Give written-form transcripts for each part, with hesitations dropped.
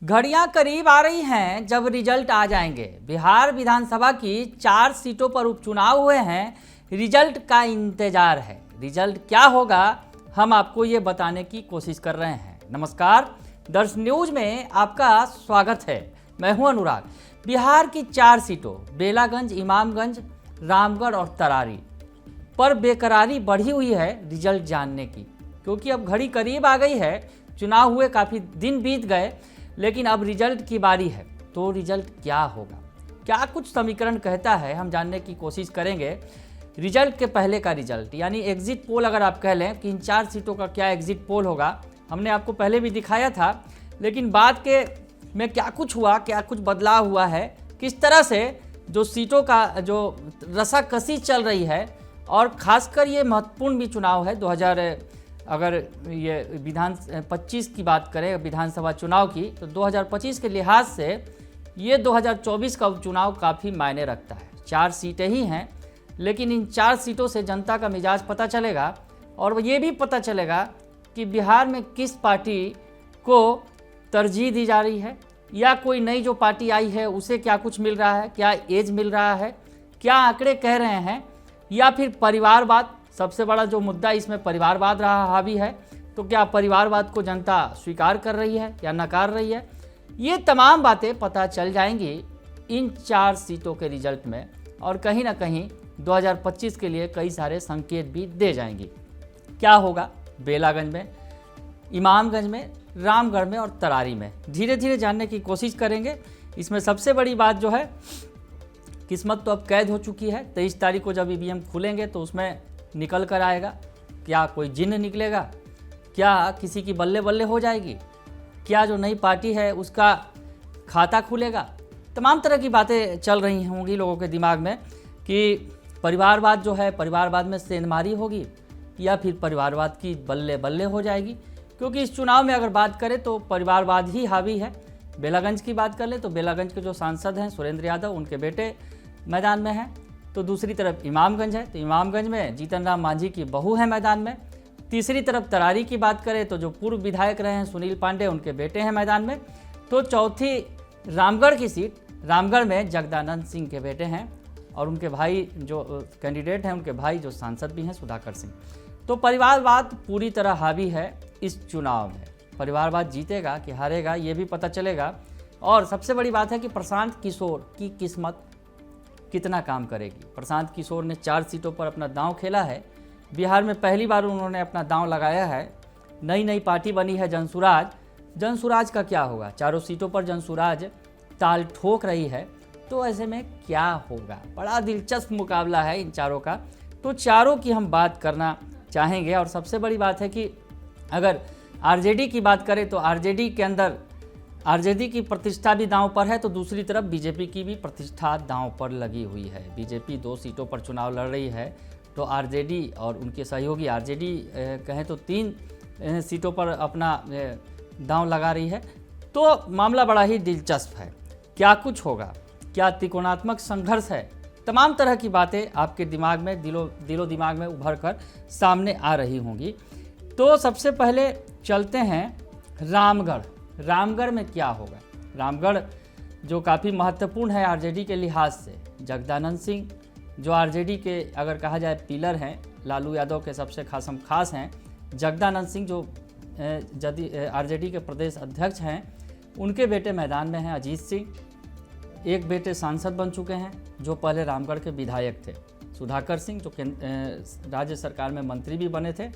घड़ियां करीब आ रही हैं जब रिजल्ट आ जाएंगे। बिहार विधानसभा की 4 सीटों पर उपचुनाव हुए हैं। रिजल्ट का इंतजार है। रिजल्ट क्या होगा हम आपको ये बताने की कोशिश कर रहे हैं। नमस्कार, दर्श न्यूज में आपका स्वागत है। मैं हूं अनुराग। बिहार की 4 सीटों बेलागंज, इमामगंज, रामगढ़ और तरारी पर बेकरारी बढ़ी हुई है रिजल्ट जानने की, क्योंकि अब घड़ी करीब आ गई है। चुनाव हुए काफ़ी दिन बीत गए, लेकिन अब रिजल्ट की बारी है। तो रिजल्ट क्या होगा, क्या कुछ समीकरण कहता है, हम जानने की कोशिश करेंगे। रिजल्ट के पहले का रिजल्ट यानी एग्जिट पोल, अगर आप कह लें कि इन 4 सीटों का क्या एग्जिट पोल होगा, हमने आपको पहले भी दिखाया था। लेकिन बाद के में क्या कुछ हुआ, क्या कुछ बदलाव हुआ है, किस तरह से जो सीटों का जो रसाकसी चल रही है, और ख़ासकर ये महत्वपूर्ण भी चुनाव है 2000, अगर ये विधान 25 की बात करें विधानसभा चुनाव की, तो 2025 के लिहाज से ये 2024 का उपचुनाव काफ़ी मायने रखता है। 4 सीटें ही हैं, लेकिन इन 4 सीटों से जनता का मिजाज पता चलेगा, और ये भी पता चलेगा कि बिहार में किस पार्टी को तरजीह दी जा रही है, या कोई नई जो पार्टी आई है उसे क्या कुछ मिल रहा है, क्या एज मिल रहा है, क्या आंकड़े कह रहे हैं, या फिर परिवारवाद। सबसे बड़ा जो मुद्दा इसमें परिवारवाद रहा हावी है, तो क्या परिवारवाद को जनता स्वीकार कर रही है या नकार रही है। ये तमाम बातें पता चल जाएंगी इन 4 सीटों के रिजल्ट में, और कहीं ना कहीं 2025 के लिए कई सारे संकेत भी दे जाएंगी। क्या होगा बेलागंज में, इमामगंज में, रामगढ़ में और तरारी में, धीरे धीरे जानने की कोशिश करेंगे। इसमें सबसे बड़ी बात जो है, किस्मत तो अब कैद हो चुकी है। 23 तारीख को जब ईवीएम खुलेंगे तो उसमें निकल कर आएगा। क्या कोई जिन्न निकलेगा, क्या किसी की बल्ले बल्ले हो जाएगी, क्या जो नई पार्टी है उसका खाता खुलेगा। तमाम तरह की बातें चल रही होंगी लोगों के दिमाग में कि परिवारवाद जो है, परिवारवाद में सेंधमारी होगी या फिर परिवारवाद की बल्ले बल्ले हो जाएगी। क्योंकि इस चुनाव में अगर बात करें तो परिवारवाद ही हावी है। बेलागंज की बात कर ले तो बेलागंज के जो सांसद हैं सुरेंद्र यादव, उनके बेटे मैदान में हैं। तो दूसरी तरफ इमामगंज है, तो इमामगंज में जीतन राम मांझी की बहू है मैदान में। तीसरी तरफ तरारी की बात करें तो जो पूर्व विधायक रहे हैं सुनील पांडे, उनके बेटे हैं मैदान में। तो चौथी रामगढ़ की सीट, रामगढ़ में जगदानंद सिंह के बेटे हैं, और उनके भाई जो कैंडिडेट हैं, उनके भाई जो सांसद भी हैं सुधाकर सिंह। तो परिवारवाद पूरी तरह हावी है इस चुनाव में। परिवारवाद जीतेगा कि हारेगा ये भी पता चलेगा। और सबसे बड़ी बात है कि प्रशांत किशोर की किस्मत कितना काम करेगी। प्रशांत किशोर ने 4 सीटों पर अपना दांव खेला है। बिहार में पहली बार उन्होंने अपना दांव लगाया है। नई पार्टी बनी है जनसुराज। जनसुराज का क्या होगा, 4 सीटों पर जनसुराज ताल ठोक रही है। तो ऐसे में क्या होगा, बड़ा दिलचस्प मुकाबला है इन चारों का। तो चारों की हम बात करना चाहेंगे। और सबसे बड़ी बात है कि अगर आरजेडी की बात करें तो आरजेडी के अंदर आरजेडी की प्रतिष्ठा भी दांव पर है, तो दूसरी तरफ बीजेपी की भी प्रतिष्ठा दांव पर लगी हुई है। बीजेपी 2 सीटों पर चुनाव लड़ रही है, तो आरजेडी और उनके सहयोगी आरजेडी कहें तो 3 सीटों पर अपना दांव लगा रही है। तो मामला बड़ा ही दिलचस्प है। क्या कुछ होगा, क्या त्रिकोणात्मक संघर्ष है, तमाम तरह की बातें आपके दिमाग में दिलो दिमाग में उभर कर सामने आ रही होंगी। तो सबसे पहले चलते हैं रामगढ़। रामगढ़ में क्या होगा। रामगढ़ जो काफ़ी महत्वपूर्ण है आरजेडी के लिहाज से। जगदानंद सिंह जो आरजेडी के अगर कहा जाए पिलर हैं, लालू यादव के सबसे खास हैं। जगदानंद सिंह जो आरजेडी के प्रदेश अध्यक्ष हैं, उनके बेटे मैदान में हैं अजीत सिंह। एक बेटे सांसद बन चुके हैं जो पहले रामगढ़ के विधायक थे, सुधाकर सिंह, जो राज्य सरकार में मंत्री भी बने थे।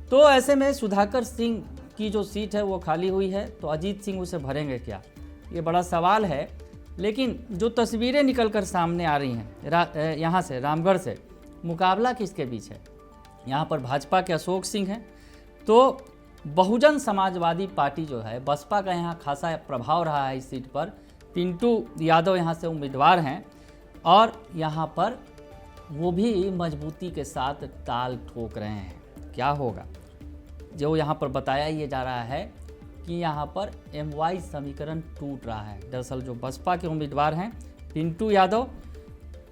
तो ऐसे में सुधाकर सिंह की जो सीट है वो खाली हुई है, तो अजीत सिंह उसे भरेंगे क्या, ये बड़ा सवाल है। लेकिन जो तस्वीरें निकल कर सामने आ रही हैं यहाँ से, रामगढ़ से, मुकाबला किसके बीच है। यहाँ पर भाजपा के अशोक सिंह हैं, तो बहुजन समाजवादी पार्टी जो है, बसपा का यहाँ खासा प्रभाव रहा है इस सीट पर। पिंटू यादव यहाँ से उम्मीदवार हैं, और यहाँ पर वो भी मजबूती के साथ ताल ठोक रहे हैं। क्या होगा, जो यहाँ पर बताया ये जा रहा है कि यहाँ पर MY समीकरण टूट रहा है। दरअसल जो बसपा के उम्मीदवार हैं पिंटू यादव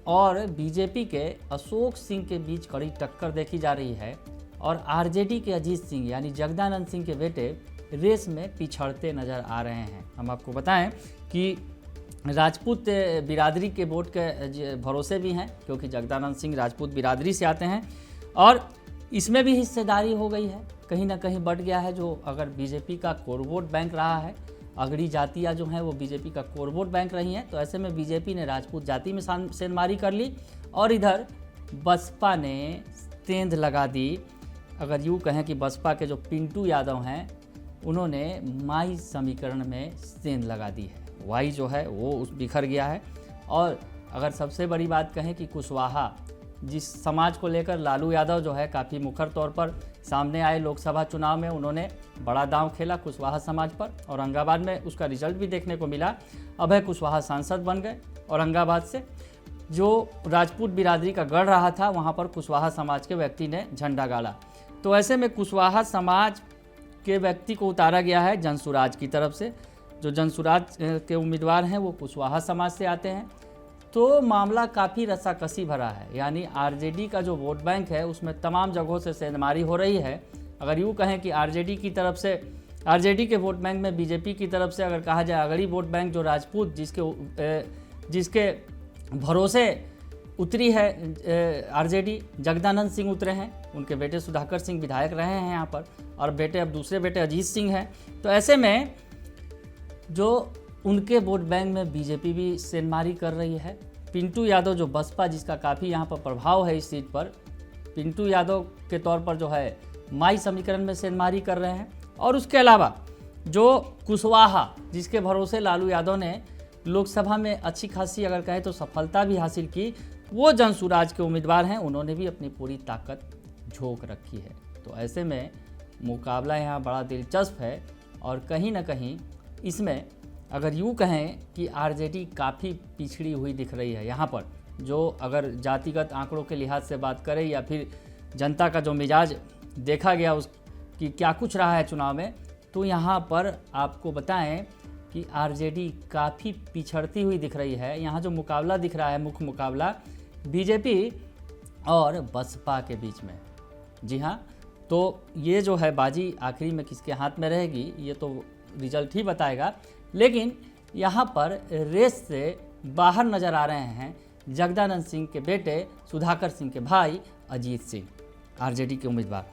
और बीजेपी के अशोक सिंह के बीच कड़ी टक्कर देखी जा रही है, और आरजेडी के अजीत सिंह यानी जगदानंद सिंह के बेटे रेस में पिछड़ते नज़र आ रहे हैं। हम आपको बताएं कि राजपूत बिरादरी के वोट के भरोसे भी हैं, क्योंकि जगदानंद सिंह राजपूत बिरादरी से आते हैं और इसमें भी हिस्सेदारी हो गई है, कहीं ना कहीं बढ़ गया है। जो अगर बीजेपी का कोर वोट बैंक रहा है, अगड़ी जातियाँ जो हैं वो बीजेपी का कोर वोट बैंक रही हैं, तो ऐसे में बीजेपी ने राजपूत जाति में सेंधमारी कर ली और इधर बसपा ने सेंध लगा दी। अगर यूँ कहें कि बसपा के जो पिंटू यादव हैं उन्होंने माई समीकरण में सेंध लगा दी है, वाई जो है वो बिखर गया है। और अगर सबसे बड़ी बात कहें कि कुशवाहा, जिस समाज को लेकर लालू यादव जो है काफ़ी मुखर तौर पर सामने आए लोकसभा चुनाव में, उन्होंने बड़ा दांव खेला कुशवाहा समाज पर। औरंगाबाद में उसका रिजल्ट भी देखने को मिला। अभय कुशवाहा सांसद बन गए औरंगाबाद से। जो राजपूत बिरादरी का गढ़ रहा था वहाँ पर कुशवाहा समाज के व्यक्ति ने झंडा गाड़ा। तो ऐसे में कुशवाहा समाज के व्यक्ति को उतारा गया है जनसुराज की तरफ से। जो जनसुराज के उम्मीदवार हैं वो कुशवाहा समाज से आते हैं। तो मामला काफ़ी रस्साकसी भरा है, यानी आरजेडी का जो वोट बैंक है उसमें तमाम जगहों से सेंधमारी हो रही है। अगर यूँ कहें कि आरजेडी की तरफ से, आरजेडी के वोट बैंक में बीजेपी की तरफ से अगर कहा जाए अगड़ी वोट बैंक जो राजपूत जिसके भरोसे उतरी है आरजेडी, जगदानंद सिंह उतरे हैं, उनके बेटे सुधाकर सिंह विधायक रहे हैं यहाँ पर, और बेटे अब दूसरे बेटे अजीत सिंह हैं। तो ऐसे में जो उनके वोट बैंक में बीजेपी भी सेंधमारी कर रही है। पिंटू यादव जो बसपा, जिसका काफ़ी यहाँ पर प्रभाव है इस सीट पर, पिंटू यादव के तौर पर जो है माई समीकरण में सेंधमारी कर रहे हैं। और उसके अलावा जो कुशवाहा, जिसके भरोसे लालू यादव ने लोकसभा में अच्छी खासी अगर कहें तो सफलता भी हासिल की, वो जनसुराज के उम्मीदवार हैं, उन्होंने भी अपनी पूरी ताकत झोंक रखी है। तो ऐसे में मुकाबला यहाँ बड़ा दिलचस्प है और कहीं ना कहीं इसमें अगर यूँ कहें कि आरजेडी काफ़ी पिछड़ी हुई दिख रही है यहाँ पर। जो अगर जातिगत आंकड़ों के लिहाज से बात करें या फिर जनता का जो मिजाज देखा गया उस कि क्या कुछ रहा है चुनाव में, तो यहाँ पर आपको बताएं कि आरजेडी काफ़ी पिछड़ती हुई दिख रही है। यहाँ जो मुकाबला दिख रहा है, मुख्य मुकाबला बीजेपी और बसपा के बीच में। जी हाँ, तो ये जो है बाजी आखिरी में किसके हाथ में रहेगी ये तो रिजल्ट ही बताएगा। लेकिन यहाँ पर रेस से बाहर नज़र आ रहे हैं जगदानंद सिंह के बेटे सुधाकर सिंह के भाई अजीत सिंह, आरजेडी के उम्मीदवार।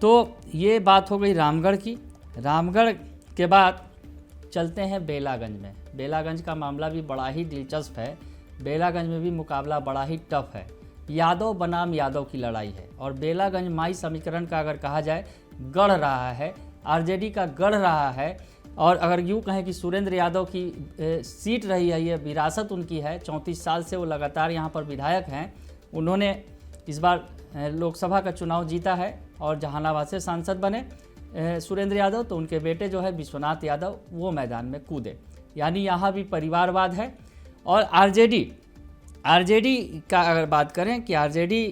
तो ये बात हो गई रामगढ़ की। रामगढ़ के बाद चलते हैं बेलागंज में। बेलागंज का मामला भी बड़ा ही दिलचस्प है। बेलागंज में भी मुकाबला बड़ा ही टफ है। यादव बनाम यादव की लड़ाई है और बेलागंज माई समीकरण का अगर कहा जाए गढ़ रहा है, आरजेडी का गढ़ रहा है। और अगर यूँ कहें कि सुरेंद्र यादव की सीट रही है, ये विरासत उनकी है, 34 साल से वो लगातार यहाँ पर विधायक हैं। उन्होंने इस बार लोकसभा का चुनाव जीता है और जहानाबाद से सांसद बने सुरेंद्र यादव। तो उनके बेटे जो है विश्वनाथ यादव वो मैदान में कूदे, यानी यहाँ भी परिवारवाद है। और आरजेडी का अगर बात करें कि आरजेडी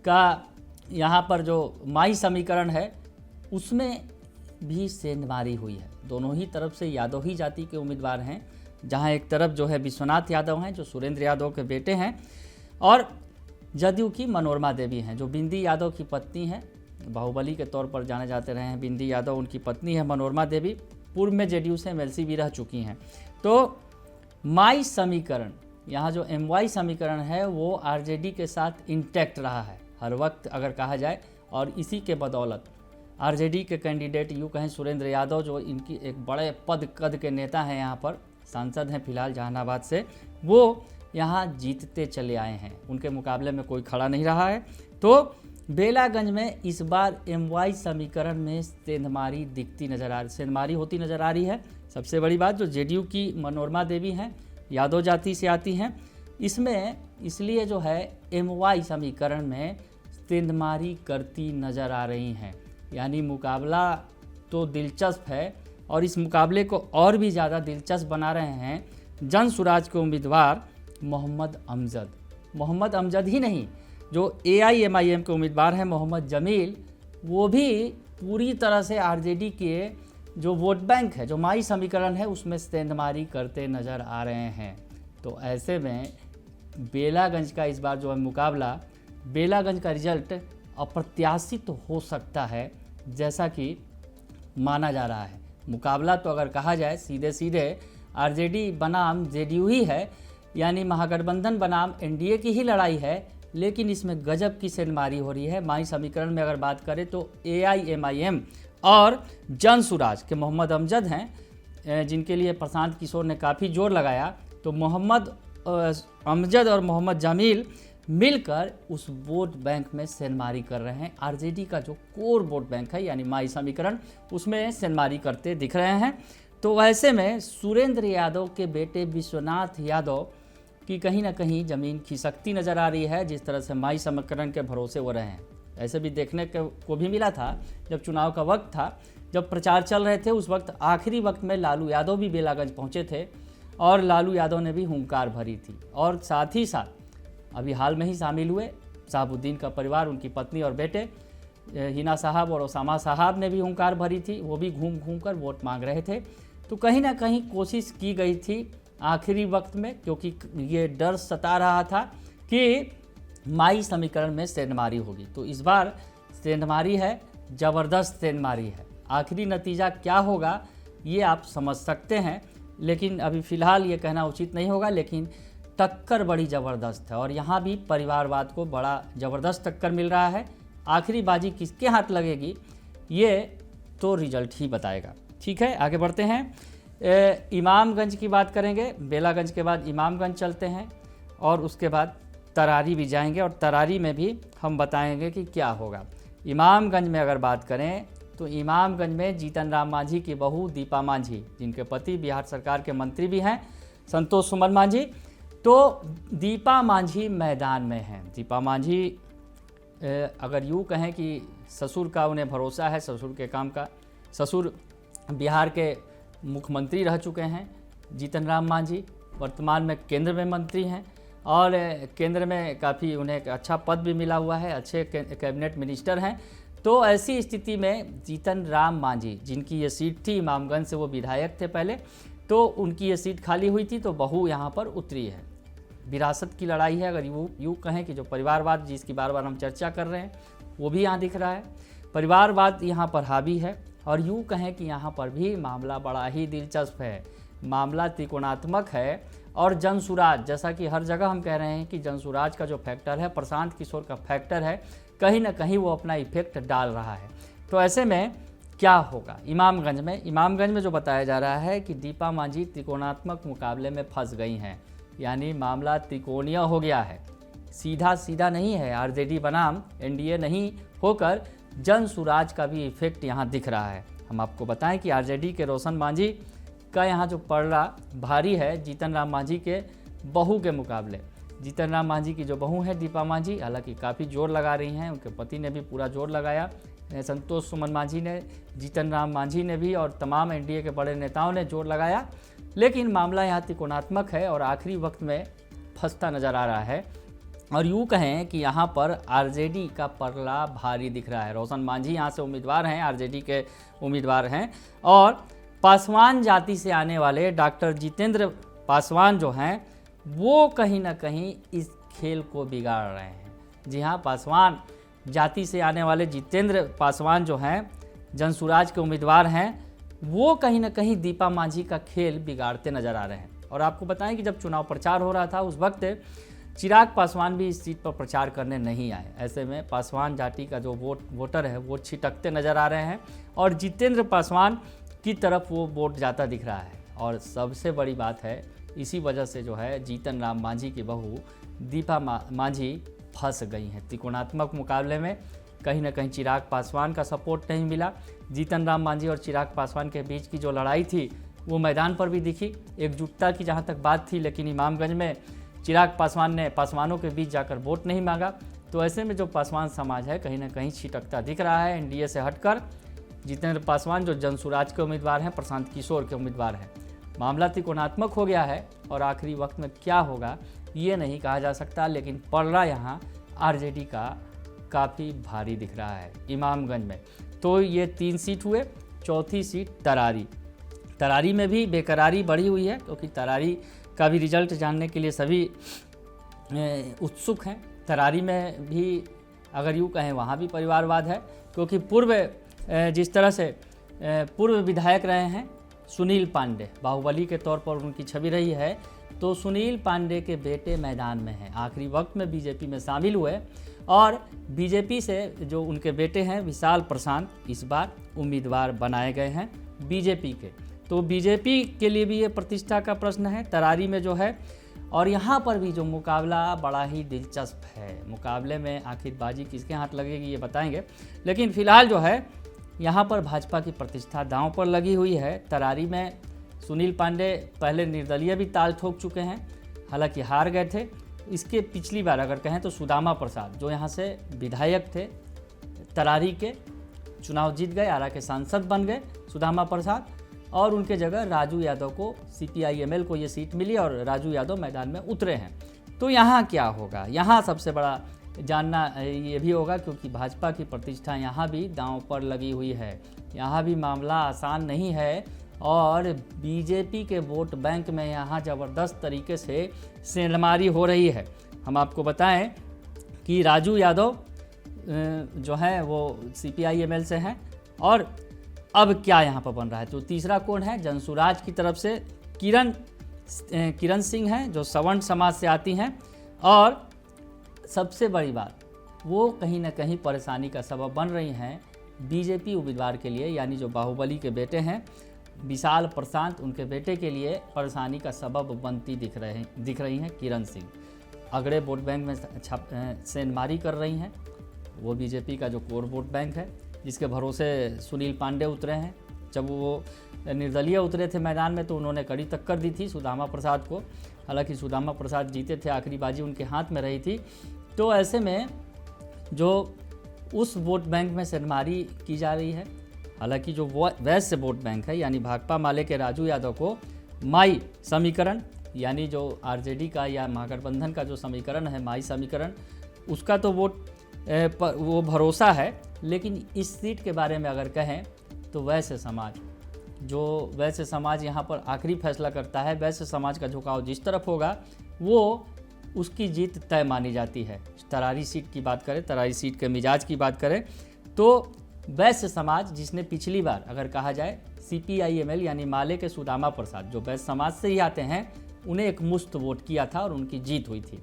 का यहाँ पर जो माई समीकरण है उसमें भी सेंधमारी हुई है। दोनों ही तरफ से यादव ही जाति के उम्मीदवार हैं, जहाँ एक तरफ जो है विश्वनाथ यादव हैं जो सुरेंद्र यादव के बेटे हैं, और जदयू की मनोरमा देवी हैं जो बिंदी यादव की पत्नी हैं। बाहुबली के तौर पर जाने जाते रहे हैं बिंदी यादव, उनकी पत्नी है मनोरमा देवी, पूर्व में जेडीयू से एमएलसी भी रह चुकी हैं। तो माई समीकरण, यहाँ जो एमवाई समीकरण है वो आरजेडी के साथ इंटैक्ट रहा है हर वक्त अगर कहा जाए, और इसी के बदौलत आरजेडी के कैंडिडेट यूँ कहें सुरेंद्र यादव जो इनकी एक बड़े कद के नेता हैं, यहाँ पर सांसद हैं फिलहाल जहानाबाद से, वो यहाँ जीतते चले आए हैं। उनके मुकाबले में कोई खड़ा नहीं रहा है। तो बेलागंज में इस बार एमवाई समीकरण में सेंधमारी होती नज़र आ रही है। सबसे बड़ी बात जो जेडीयू की मनोरमा देवी हैं, यादव जाति से आती हैं, इसमें इसलिए जो है एमवाई समीकरण में सेंधमारी करती नज़र आ रही हैं। यानी मुकाबला तो दिलचस्प है और इस मुकाबले को और भी ज़्यादा दिलचस्प बना रहे हैं जनसुराज के उम्मीदवार मोहम्मद अमजद ही नहीं, जो AIMIM के उम्मीदवार हैं मोहम्मद जमील, वो भी पूरी तरह से आरजेडी के जो वोट बैंक है, जो माई समीकरण है, उसमें सेंधमारी करते नज़र आ रहे हैं। तो ऐसे में बेलागंज का इस बार जो है मुकाबला, बेलागंज का रिजल्ट अप्रत्याशित हो सकता है जैसा कि माना जा रहा है। मुकाबला तो अगर कहा जाए सीधे सीधे आरजेडी बनाम जेडीयू ही है, यानी महागठबंधन बनाम एनडीए की ही लड़ाई है, लेकिन इसमें गजब की सेंधमारी हो रही है। माई समीकरण में अगर बात करें तो AIMIM और जन सुराज के मोहम्मद अमजद हैं, जिनके लिए प्रशांत किशोर ने काफ़ी जोर लगाया, तो मोहम्मद अमजद और मोहम्मद जमील मिलकर उस वोट बैंक में सेंधमारी कर रहे हैं। आरजेडी का जो कोर वोट बैंक है यानी माई समीकरण, उसमें सेंधमारी करते दिख रहे हैं। तो ऐसे में सुरेंद्र यादव के बेटे विश्वनाथ यादव की कहीं ना कहीं ज़मीन खिसकती नज़र आ रही है, जिस तरह से माई समीकरण के भरोसे हो रहे हैं। ऐसे भी देखने को भी मिला था जब चुनाव का वक्त था, जब प्रचार चल रहे थे, उस वक्त आखिरी वक्त में लालू यादव भी बेलागंज पहुँचे थे और लालू यादव ने भी हुंकार भरी थी। और साथ ही साथ अभी हाल में ही शामिल हुए शहाबुद्दीन का परिवार, उनकी पत्नी और बेटे हिना साहब और ओसामा साहब ने भी हुंकार भरी थी, वो भी घूम घूम कर वोट मांग रहे थे। तो कहीं ना कहीं कोशिश की गई थी आखिरी वक्त में, क्योंकि ये डर सता रहा था कि माई समीकरण में सेंधमारी होगी। तो इस बार सेंधमारी है, ज़बरदस्त सेंधमारी है। आखिरी नतीजा क्या होगा ये आप समझ सकते हैं, लेकिन अभी फ़िलहाल ये कहना उचित नहीं होगा। लेकिन टक्कर बड़ी ज़बरदस्त है और यहाँ भी परिवारवाद को बड़ा ज़बरदस्त टक्कर मिल रहा है। आखिरी बाजी किसके हाथ लगेगी ये तो रिजल्ट ही बताएगा। ठीक है, आगे बढ़ते हैं। इमामगंज की बात करेंगे, बेलागंज के बाद इमामगंज चलते हैं और उसके बाद तरारी भी जाएंगे और तरारी में भी हम बताएंगे कि क्या होगा। इमामगंज में अगर बात करें तो इमामगंज में जीतन राम मांझी की बहू दीपा मांझी, जिनके पति बिहार सरकार के मंत्री भी हैं संतोष सुमन मांझी, तो दीपा मांझी मैदान में हैं। दीपा मांझी अगर यूँ कहें कि ससुर का उन्हें भरोसा है, ससुर के काम का, ससुर बिहार के मुख्यमंत्री रह चुके हैं जीतन राम मांझी, वर्तमान में केंद्र में मंत्री हैं और केंद्र में काफ़ी उन्हें एक अच्छा पद भी मिला हुआ है, अच्छे कैबिनेट मिनिस्टर हैं। तो ऐसी स्थिति में जीतन राम मांझी, जिनकी ये सीट थी इमामगंज से, वो विधायक थे पहले, तो उनकी ये सीट खाली हुई थी, तो बहू यहाँ पर उतरी है। विरासत की लड़ाई है, अगर यूँ कहें कि जो परिवारवाद जिसकी बार बार हम चर्चा कर रहे हैं वो भी यहाँ दिख रहा है। परिवारवाद यहाँ पर हावी है और यूँ कहें कि यहाँ पर भी मामला बड़ा ही दिलचस्प है, मामला त्रिकोणात्मक है। और जनसुराज, जैसा कि हर जगह हम कह रहे हैं कि जनसुराज का जो फैक्टर है, प्रशांत किशोर का फैक्टर है, कहीं ना कहीं वो अपना इफेक्ट डाल रहा है। तो ऐसे में क्या होगा इमामगंज में? इमामगंज में जो बताया जा रहा है कि दीपा मांझी त्रिकोणात्मक मुकाबले में फंस गई हैं, यानी मामला त्रिकोणीय हो गया है, सीधा सीधा नहीं है। आरजेडी बनाम एनडीए नहीं होकर जनसुराज का भी इफेक्ट यहाँ दिख रहा है। हम आपको बताएं कि आरजेडी के रोशन मांझी का यहाँ जो पलड़ा भारी है जीतन राम मांझी के बहू के मुकाबले। जीतन राम मांझी की जो बहू है दीपा मांझी, हालांकि काफ़ी जोर लगा रही हैं, उनके पति ने भी पूरा जोर लगाया, संतोष सुमन मांझी ने, जीतन राम मांझी ने भी और तमाम एनडीए के बड़े नेताओं ने जोर लगाया। लेकिन मामला यहाँ त्रिकोणात्मक है और आखिरी वक्त में फंसता नज़र आ रहा है। और यूँ कहें कि यहाँ पर आरजेडी का पलड़ा भारी दिख रहा है। रोशन मांझी यहाँ से उम्मीदवार हैं, आरजेडी के उम्मीदवार हैं, और पासवान जाति से आने वाले डॉक्टर जितेंद्र पासवान जो हैं वो कहीं ना कहीं इस खेल को बिगाड़ रहे हैं। जी हाँ, पासवान जाति से आने वाले जितेंद्र पासवान जो हैं, जनसुराज के उम्मीदवार हैं, वो कहीं ना कहीं दीपा मांझी का खेल बिगाड़ते नज़र आ रहे हैं। और आपको बताएं कि जब चुनाव प्रचार हो रहा था उस वक्त चिराग पासवान भी इस सीट पर प्रचार करने नहीं आए। ऐसे में पासवान जाति का जो वोटर है वो छिटकते नज़र आ रहे हैं और जितेंद्र पासवान की तरफ वो वोट जाता दिख रहा है। और सबसे बड़ी बात है, इसी वजह से जो है जीतन राम मांझी की बहू दीपा मांझी फंस गई हैं त्रिकोणात्मक मुकाबले में। कहीं ना कहीं चिराग पासवान का सपोर्ट नहीं मिला। जीतन राम मांझी और चिराग पासवान के बीच की जो लड़ाई थी वो मैदान पर भी दिखी, एकजुटता की जहाँ तक बात थी, लेकिन इमामगंज में चिराग पासवान ने पासवानों के बीच जाकर वोट नहीं मांगा। तो ऐसे में जो पासवान समाज है कहीं ना कहीं छिटकता दिख रहा है एनडीए से हटकर। जितेंद्र पासवान जो जनसुराज के उम्मीदवार हैं, प्रशांत किशोर के उम्मीदवार हैं। मामला त्रिकोणात्मक हो गया है और आखिरी वक्त में क्या होगा ये नहीं कहा जा सकता, लेकिन पलड़ा यहाँ आरजेडी का काफ़ी भारी दिख रहा है इमामगंज में। तो ये 3 सीट हुए, चौथी सीट तरारी। तरारी में भी बेकरारी बढ़ी हुई है, क्योंकि तरारी का भी रिजल्ट जानने के लिए सभी उत्सुक हैं। तरारी में भी अगर यूँ कहें वहाँ भी परिवारवाद है, क्योंकि पूर्व जिस तरह से पूर्व विधायक रहे हैं सुनील पांडे, बाहुबली के तौर पर उनकी छवि रही है। तो सुनील पांडे के बेटे मैदान में हैं, आखिरी वक्त में बीजेपी में शामिल हुए और बीजेपी से जो उनके बेटे हैं विशाल प्रशांत इस बार उम्मीदवार बनाए गए हैं बीजेपी के। तो बीजेपी के लिए भी ये प्रतिष्ठा का प्रश्न है तरारी में जो है। और यहाँ पर भी जो मुकाबला बड़ा ही दिलचस्प है, मुकाबले में आखिर बाजी किसके हाथ लगेगी ये बताएंगे। लेकिन फिलहाल जो है यहाँ पर भाजपा की प्रतिष्ठा दांव पर लगी हुई है। तरारी में सुनील पांडे पहले निर्दलीय भी ताल ठोक चुके हैं, हालांकि हार गए थे। इसके पिछली बार अगर कहें तो सुदामा प्रसाद जो यहाँ से विधायक थे तरारी के, चुनाव जीत गए, आरा के सांसद बन गए सुदामा प्रसाद, और उनके जगह राजू यादव को CPI-ML को ये सीट मिली और राजू यादव मैदान में उतरे हैं। तो यहाँ क्या होगा, यहाँ सबसे बड़ा जानना ये भी होगा क्योंकि भाजपा की प्रतिष्ठा यहाँ भी दांव पर लगी हुई है। यहाँ भी मामला आसान नहीं है और बीजेपी के वोट बैंक में यहाँ ज़बरदस्त तरीके से सेंधमारी हो रही है। हम आपको बताएं कि राजू यादव जो है वो CPI-ML से हैं और अब क्या यहाँ पर बन रहा है, तो तीसरा कौन है, जनसुराज की तरफ से किरण सिंह हैं जो सवर्ण समाज से आती हैं। और सबसे बड़ी बात वो कहीं ना कहीं परेशानी का सबब बन रही हैं बीजेपी उम्मीदवार के लिए, यानी जो बाहुबली के बेटे हैं विशाल प्रशांत, उनके बेटे के लिए परेशानी का सबब बनती दिख रही हैं किरण सिंह। अगड़े वोट बैंक में सेंधमारी कर रही हैं, वो बीजेपी का जो कोर वोट बैंक है जिसके भरोसे सुनील पांडे उतरे हैं। जब वो निर्दलीय उतरे थे मैदान में तो उन्होंने कड़ी टक्कर दी थी सुदामा प्रसाद को, हालांकि सुदामा प्रसाद जीते थे, आखिरी बाजी उनके हाथ में रही थी। तो ऐसे में जो उस वोट बैंक में सेंधमारी की जा रही है, हालांकि जो वैश्य वोट बैंक है यानी भाकपा माले के राजू यादव को माई समीकरण यानी जो RJD का या महागठबंधन का जो समीकरण है माई समीकरण, उसका तो वोट वो भरोसा है। लेकिन इस सीट के बारे में अगर कहें तो वैश्य समाज यहाँ पर आखिरी फैसला करता है। वैश्य समाज का झुकाव जिस तरफ होगा वो उसकी जीत तय मानी जाती है। तरारी सीट की बात करें, तरारी सीट के मिजाज की बात करें तो वैश्य समाज जिसने पिछली बार अगर कहा जाए CPI-ML यानी माले के सुदामा प्रसाद जो वैश्य समाज से ही आते हैं, उन्हें एक मुश्त वोट किया था और उनकी जीत हुई थी।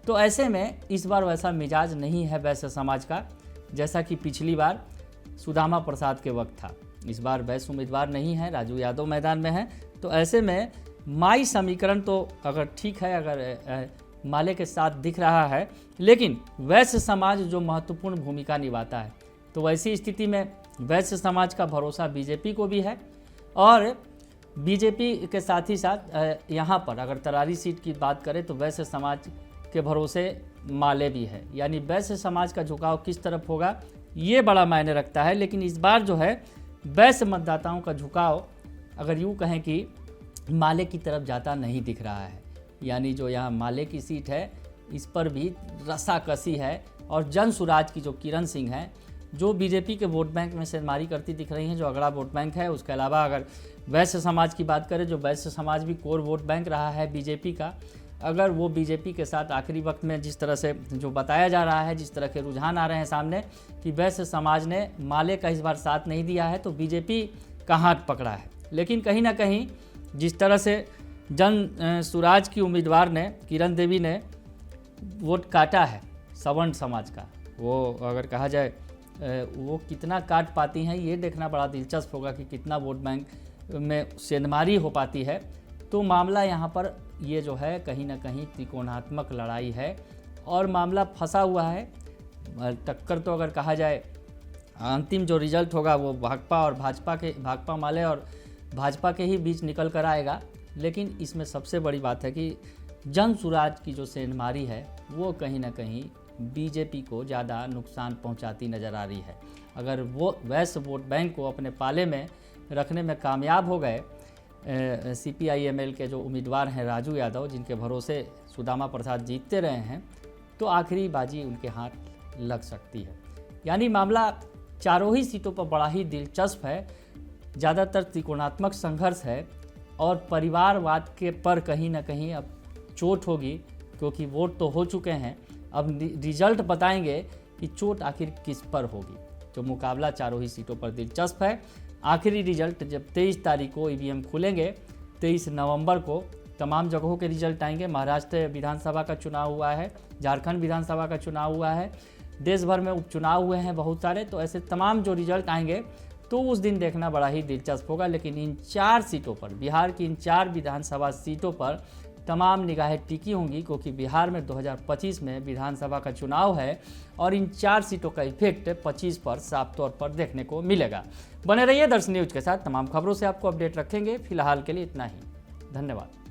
तो ऐसे में इस बार वैसा मिजाज नहीं है वैश्य समाज का जैसा कि पिछली बार सुदामा प्रसाद के वक्त था। इस बार वैश्य उम्मीदवार नहीं है, राजू यादव मैदान में है। तो ऐसे में माई समीकरण तो अगर ठीक है, अगर माले के साथ दिख रहा है, लेकिन वैश्य समाज जो महत्वपूर्ण भूमिका निभाता है, तो वैसी स्थिति में वैश्य समाज का भरोसा बीजेपी को भी है और बीजेपी के साथ ही साथ यहाँ पर अगर तरारी सीट की बात करें तो वैश्य समाज के भरोसे माले भी है। यानी वैश्य समाज का झुकाव किस तरफ होगा ये बड़ा मायने रखता है। लेकिन इस बार जो है वैश्य मतदाताओं का झुकाव अगर यूँ कहें कि माले की तरफ जाता नहीं दिख रहा है, यानी जो यहाँ माले की सीट है इस पर भी रस्साकसी है। और जनसुराज की जो किरण सिंह हैं जो बीजेपी के वोट बैंक में सेंधमारी करती दिख रही हैं, जो अगड़ा वोट बैंक है। उसके अलावा अगर वैश्य समाज की बात करें, जो वैश्य समाज भी कोर वोट बैंक रहा है बीजेपी का, अगर वो बीजेपी के साथ आखिरी वक्त में जिस तरह से जो बताया जा रहा है, जिस तरह के रुझान आ रहे हैं सामने कि वैश्य समाज ने माले का इस बार साथ नहीं दिया है, तो बीजेपी का हाथ पकड़ा है। लेकिन कहीं ना कहीं जिस तरह से जनसुराज की उम्मीदवार ने, किरण देवी ने वोट काटा है सवर्ण समाज का, वो अगर कहा जाए वो कितना काट पाती हैं ये देखना बड़ा दिलचस्प होगा कि कितना वोट बैंक में सेंधमारी हो पाती है। तो मामला यहाँ पर ये जो है कहीं ना कहीं त्रिकोणात्मक लड़ाई है और मामला फंसा हुआ है। टक्कर तो अगर कहा जाए अंतिम जो रिजल्ट होगा वो भाकपा और भाकपा माले और भाजपा के ही बीच निकल कर आएगा। लेकिन इसमें सबसे बड़ी बात है कि जनसुराज की जो सेंधमारी है वो कहीं ना कहीं बीजेपी को ज़्यादा नुकसान पहुंचाती नज़र आ रही है। अगर वो वैश्य वोट बैंक को अपने पाले में रखने में कामयाब हो गए CPI-ML के जो उम्मीदवार हैं राजू यादव, जिनके भरोसे सुदामा प्रसाद जीतते रहे हैं, तो आखिरी बाजी उनके हाथ लग सकती है। यानी मामला चारों ही सीटों पर बड़ा ही दिलचस्प है। ज़्यादातर त्रिकोणात्मक संघर्ष है और परिवारवाद के पर कहीं ना कहीं अब चोट होगी, क्योंकि वोट तो हो चुके हैं। अब रिजल्ट बताएंगे कि चोट आखिर किस पर होगी। जो मुकाबला चारों ही सीटों पर दिलचस्प है। आखिरी रिजल्ट जब 23 तारीख को ईवीएम खुलेंगे, 23 नवंबर को तमाम जगहों के रिजल्ट आएंगे। महाराष्ट्र विधानसभा का चुनाव हुआ है, झारखंड विधानसभा का चुनाव हुआ है, देश भर में उपचुनाव हुए हैं बहुत सारे। तो ऐसे तमाम जो रिजल्ट आएंगे तो उस दिन देखना बड़ा ही दिलचस्प होगा। लेकिन इन 4 सीटों पर, बिहार की इन 4 विधानसभा सीटों पर तमाम निगाहें टिकी होंगी, क्योंकि बिहार में 2025 में विधानसभा का चुनाव है और इन 4 सीटों का इफेक्ट 25 पर साफ तौर पर देखने को मिलेगा। बने रहिए दर्शन न्यूज के साथ, तमाम खबरों से आपको अपडेट रखेंगे। फिलहाल के लिए इतना ही, धन्यवाद।